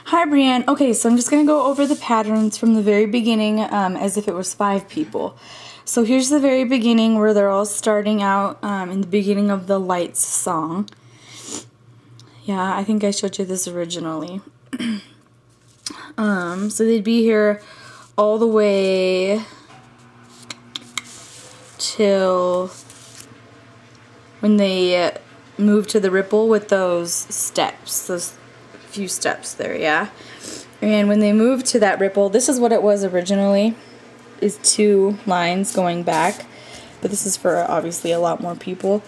Hi, Brianne. Okay, so I'm just going to go over the patterns from the very beginning as if it was 5 people. So here's the very beginning where they're all starting out in the beginning of the Lights song. Yeah, I think I showed you this originally. So they'd be here all the way till when they move to the ripple with those steps, those few steps there, yeah? And when they move to that ripple, this is what it was originally, is 2 lines going back, but this is for obviously a lot more people.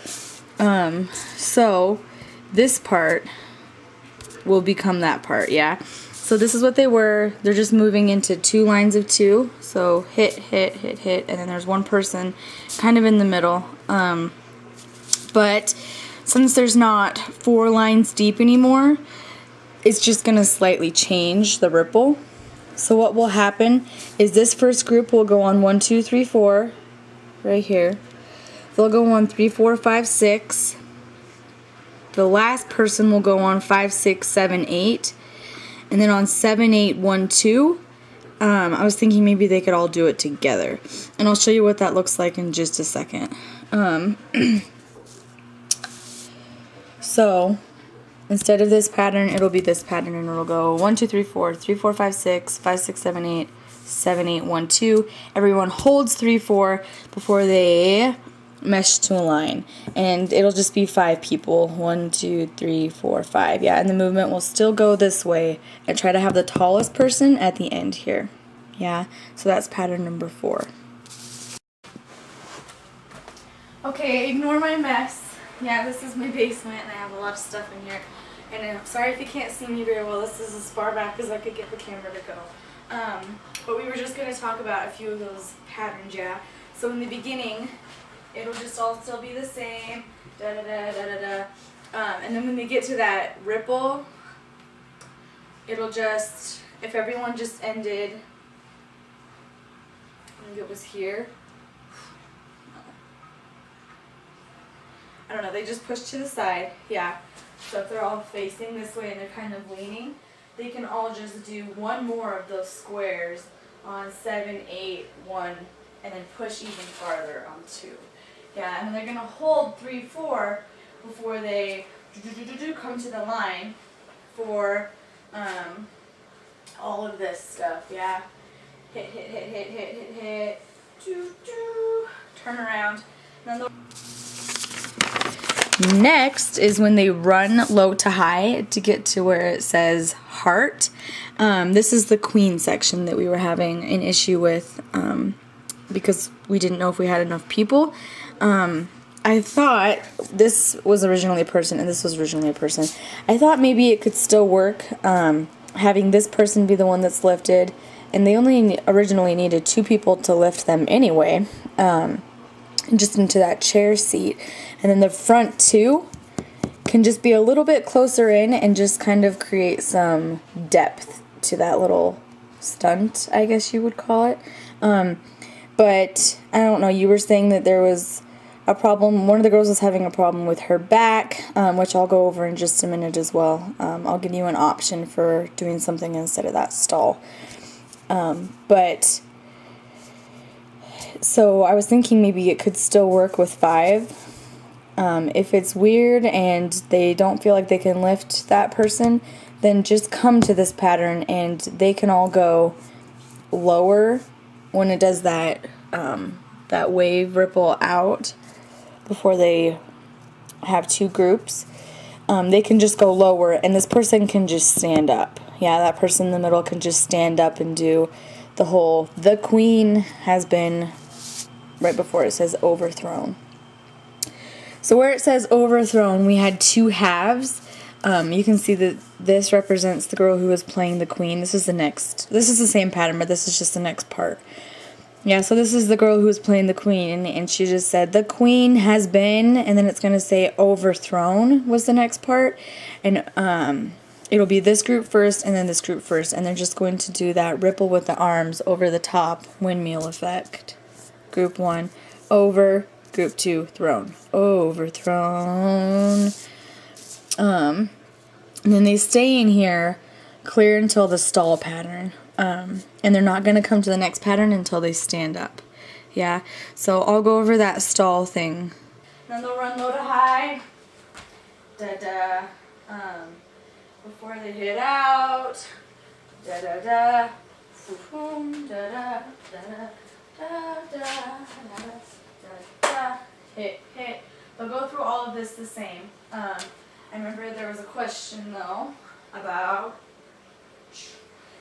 So this part will become that part, yeah? So this is what they were. They're just moving into 2 lines of 2. So hit, hit, hit, hit, and then there's one person kind of in the middle. But since there's not 4 lines deep anymore, it's just going to slightly change the ripple. So what will happen is this first group will go on 1, 2, 3, 4, right here. They'll go on 3, 4, 5, 6. The last person will go on 5, 6, 7, 8. And then on 7, 8, 1, 2, I was thinking maybe they could all do it together. And I'll show you what that looks like in just a second. So instead of this pattern, it'll be this pattern, and it'll go 1, 2, 3, 4, 3, 4, 5, 6, 5, 6, 7, 8, 7, 8, 1, 2. Everyone holds 3, 4 before they mesh to a line, and it'll just be 5 people. 1, 2, 3, 4, 5. Yeah, and the movement will still go this way, and try to have the tallest person at the end here. Yeah, so that's pattern number 4. Okay, ignore my mess. Yeah, this is my basement, and I have a lot of stuff in here. And I'm sorry if you can't see me very well. This is as far back as I could get the camera to go. But we were just going to talk about a few of those patterns, yeah. So in the beginning, it'll just all still be the same, da da da da da da. And then when they get to that ripple, it'll just, if everyone just ended, I think it was here. I don't know, they just push to the side, yeah. So if they're all facing this way and they're kind of leaning, they can all just do one more of those squares on 7, 8, 1, and then push even farther on 2. Yeah, and then they're going to hold 3, 4 before they come to the line for all of this stuff, yeah. Hit, hit, hit, hit, hit, hit, hit, turn around. And then next is when they run low to high to get to where it says heart. This is the queen section that we were having an issue with because we didn't know if we had enough people. I thought this was originally a person and this was originally a person. I thought maybe it could still work having this person be the one that's lifted, and they only originally needed 2 people to lift them anyway. Just into that chair seat, and then the front 2 can just be a little bit closer in and just kind of create some depth to that little stunt, I guess you would call it. But I don't know, you were saying that there was a problem. One of the girls was having a problem with her back, which I'll go over in just a minute as well. I'll give you an option for doing something instead of that stall. But so I was thinking maybe it could still work with 5. If it's weird and they don't feel like they can lift that person, then just come to this pattern and they can all go lower when it does that that wave ripple out before they have 2 groups. They can just go lower, and this person can just stand up. Yeah, that person in the middle can just stand up and do the whole, the queen has been, right before it says overthrown. So where it says overthrown, we had 2 halves. You can see that this represents the girl who was playing the queen. This is the same pattern, but this is just the next part. Yeah, so this is the girl who was playing the queen, and she just said, the queen has been, and then it's going to say overthrown was the next part. And it'll be this group first and then this group first, and they're just going to do that ripple with the arms over the top windmill effect. Group 1, over. Group 2, thrown. Overthrown. And then they stay in here clear until the stall pattern. And they're not going to come to the next pattern until they stand up. Yeah, so I'll go over that stall thing. Then they'll run low to high. Da-da. Before they hit out. Da-da-da. Boom, da-da, da-da, da-da, da-da, hit, hit. They'll go through all of this the same. I remember there was a question, though, about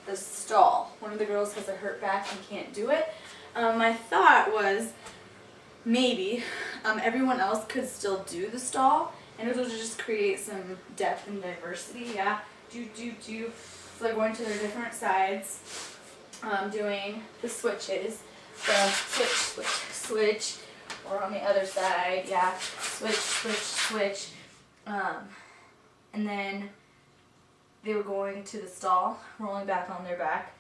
the stall. One of the girls has a hurt back and can't do it. My thought was maybe everyone else could still do the stall, and it'll just create some depth and diversity. Yeah, do. So they're going to their different sides, doing the switches, the switch, or on the other side. Yeah, switch. And then they were going to the stall, rolling back on their back.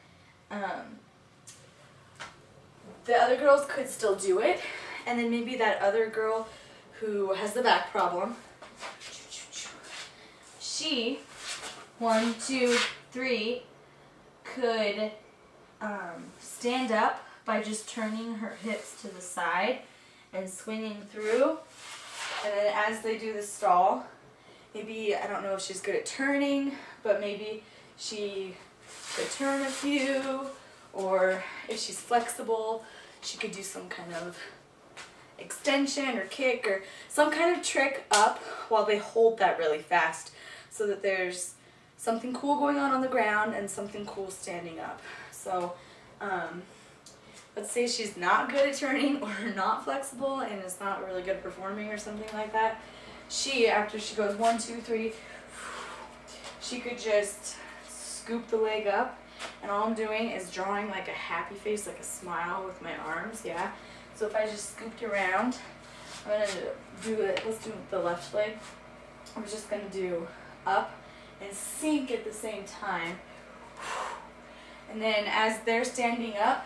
The other girls could still do it, and then maybe that other girl who has the back problem, she, 1, 2, 3, could stand up by just turning her hips to the side and swinging through. And then as they do the stall, maybe, I don't know if she's good at turning, but maybe she could turn a few, or if she's flexible, she could do some kind of extension or kick or some kind of trick up while they hold that really fast, so that there's something cool going on the ground and something cool standing up. So let's say she's not good at turning or not flexible and is not really good at performing or something like that. She, after she goes 1, 2, 3, she could just scoop the leg up, and all I'm doing is drawing like a happy face, like a smile with my arms. Yeah. So if I just scooped around, I'm gonna do it. Let's do the left leg. I'm just gonna do up and sink at the same time. And then as they're standing up,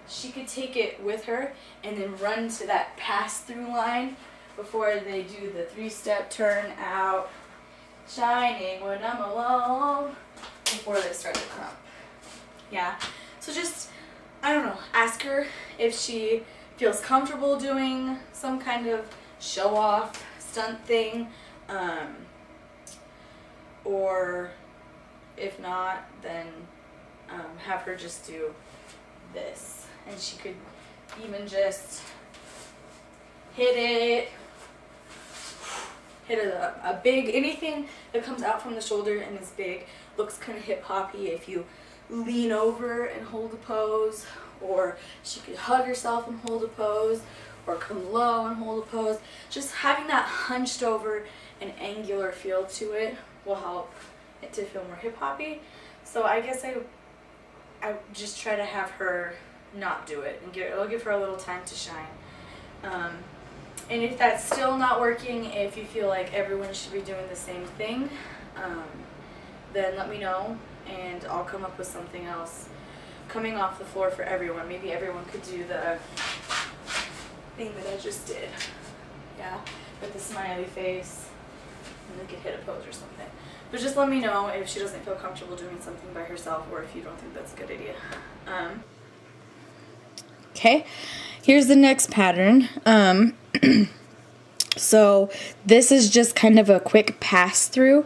she could take it with her and then run to that pass-through line before they do the 3-step turn out, shining when I'm alone, before they start to crump. Yeah, so just, I don't know, ask her if she feels comfortable doing some kind of show-off stunt thing, or if not, then have her just do this. And she could even just hit a big, anything that comes out from the shoulder and is big, looks kind of hip-hoppy if you lean over and hold a pose, or she could hug herself and hold a pose, or come low and hold a pose. Just having that hunched over and angular feel to it will help it to feel more hip-hoppy. So I guess I just try to have her not do it, and it'll give her a little time to shine. And if that's still not working, if you feel like everyone should be doing the same thing, then let me know, and I'll come up with something else coming off the floor for everyone. Maybe everyone could do the thing that I just did, yeah, with the smiley face, and they could hit a pose or something. But just let me know if she doesn't feel comfortable doing something by herself, or if you don't think that's a good idea. Okay, here's the next pattern. So this is just kind of a quick pass through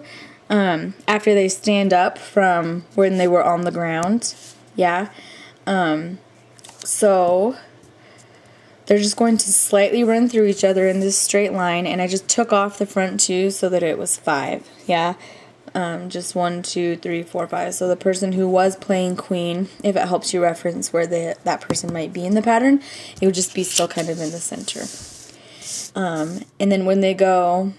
after they stand up from when they were on the ground. Yeah. So they're just going to slightly run through each other in this straight line, and I just took off the front 2 so that it was 5. Yeah. Just 1, 2, 3, 4, 5. So the person who was playing queen, if it helps you reference where that person might be in the pattern, it would just be still kind of in the center. And then when they go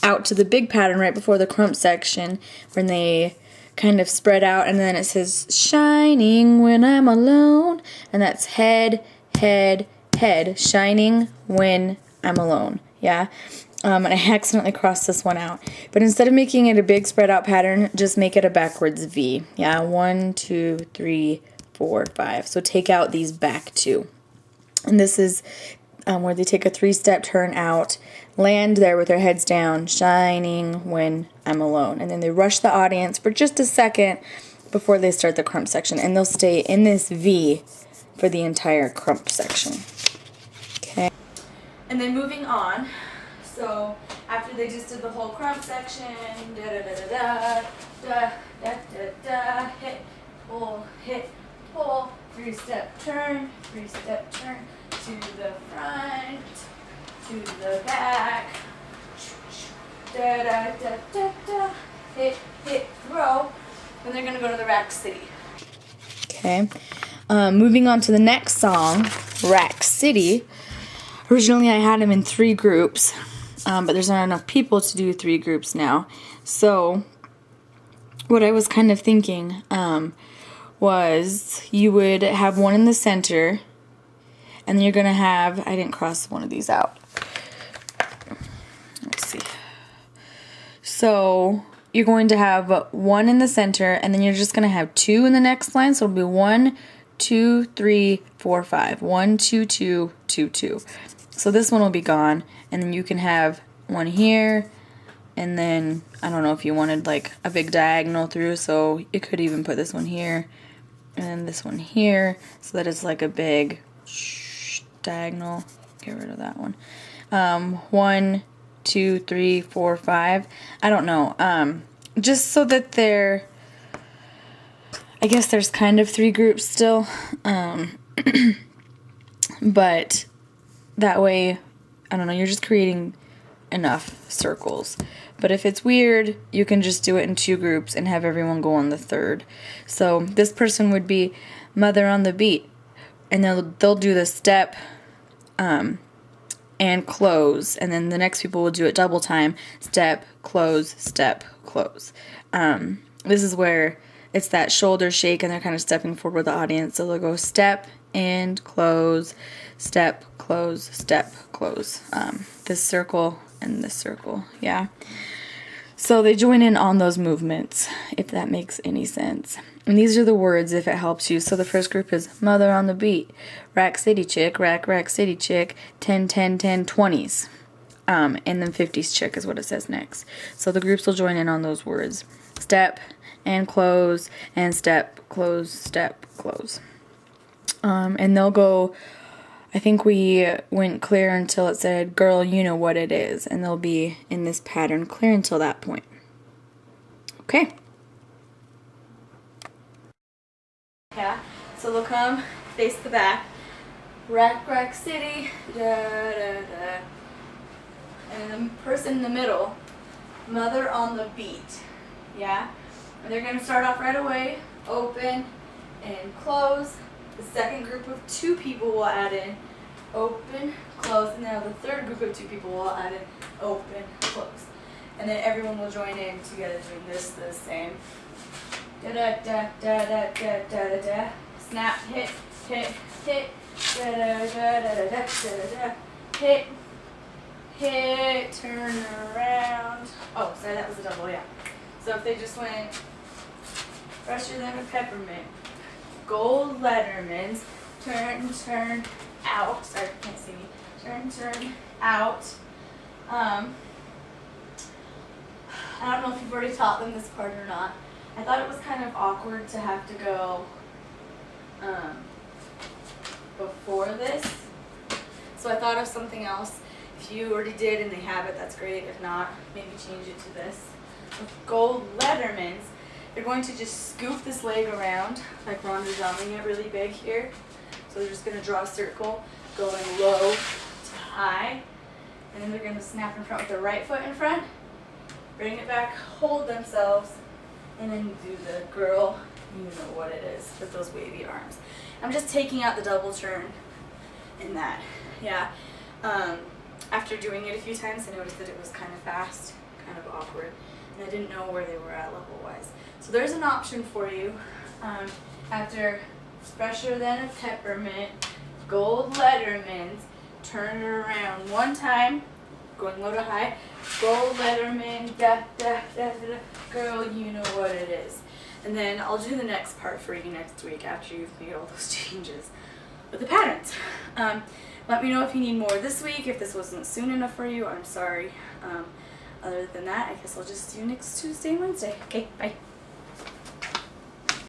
out to the big pattern right before the crump section, when they kind of spread out, and then it says shining when I'm alone, and that's head, head, head, shining when I'm alone. Yeah. And I accidentally crossed this one out. But instead of making it a big spread out pattern, just make it a backwards V. Yeah, 1, 2, 3, 4, 5. So take out these back 2. And this is where they take a 3-step turn out, land there with their heads down, shining when I'm alone. And then they rush the audience for just a second before they start the crump section. And they'll stay in this V for the entire crump section. Okay. And then moving on, so after they just did the whole crump section, hit, pull, 3-step turn, 3-step turn, to the front, to the back, hit, throw, and they're gonna go to the Rack City. Okay, moving on to the next song, Rack City. Originally I had them in 3 groups, but there's not enough people to do 3 groups now. So what I was kind of thinking was you would have one in the center, and then you're going to have, I didn't cross one of these out. Let's see. So you're going to have one in the center, and then you're just going to have 2 in the next line. So it'll be 1, 2, 3, 4, 5. 1, 2, 2, 2, 2. So this one will be gone, and then you can have one here, and then I don't know if you wanted like a big diagonal through, so you could even put this one here and this one here, so that it's like a big diagonal. Get rid of that one. 1, 2, 3, 4, 5. I don't know. Just so that they're, I guess there's kind of 3 groups still, but that way, I don't know, you're just creating enough circles. But if it's weird, you can just do it in 2 groups and have everyone go on the 3rd. So this person would be Mother on the Beat, and they'll do the step and close, and then the next people will do it double time, step, close, step, close. This is where it's that shoulder shake and they're kind of stepping forward with the audience. So they'll go step and close, step, close, step, close. This circle and this circle, yeah. So they join in on those movements, if that makes any sense. And these are the words if it helps you. So the first group is Mother on the Beat, Rack City Chick, Rack City Chick, 10, 10, 10, 20s. And then 50s Chick is what it says next. So the groups will join in on those words. Step and close and step, close, step, close. And they'll go, I think we went clear until it said, girl, you know what it is. And they'll be in this pattern clear until that point. Okay. Yeah, so they'll come, face the back, Rack City, da da da. And the person in the middle, Mother on the Beat. Yeah? And they're going to start off right away, open and close. The second group of 2 people will add in open, close, and now the third group of 2 people will add in open, close. And then everyone will join in together doing this the same. Da da da da da da da da da. Snap, hit, hit, hit. Da da da da da da da da. Hit, hit, turn around. Oh, sorry, that was a double, yeah. So if they just went fresher than a peppermint. Gold Letterman's, turn, out. Sorry, you can't see me. Turn, out. I don't know if you've already taught them this part or not. I thought it was kind of awkward to have to go before this. So I thought of something else. If you already did and they have it, that's great. If not, maybe change it to this. With Gold Letterman's, they're going to just scoop this leg around, like Ronda drumming it really big here. So they're just going to draw a circle, going low to high. And then they're going to snap in front with their right foot in front, bring it back, hold themselves, and then do the girl, you know what it is, with those wavy arms. I'm just taking out the double turn in that. Yeah. After doing it a few times, I noticed that it was kind of fast, kind of awkward, and I didn't know where they were at level-wise. So there's an option for you. After fresher than a peppermint, Gold Letterman's, turn it around one time, going low to high, Gold Letterman, da da da da, girl, you know what it is. And then I'll do the next part for you next week after you've made all those changes with the patterns. Let me know if you need more this week, if this wasn't soon enough for you. I'm sorry. Other than that, I guess I'll just see you next Tuesday and Wednesday. Okay, bye.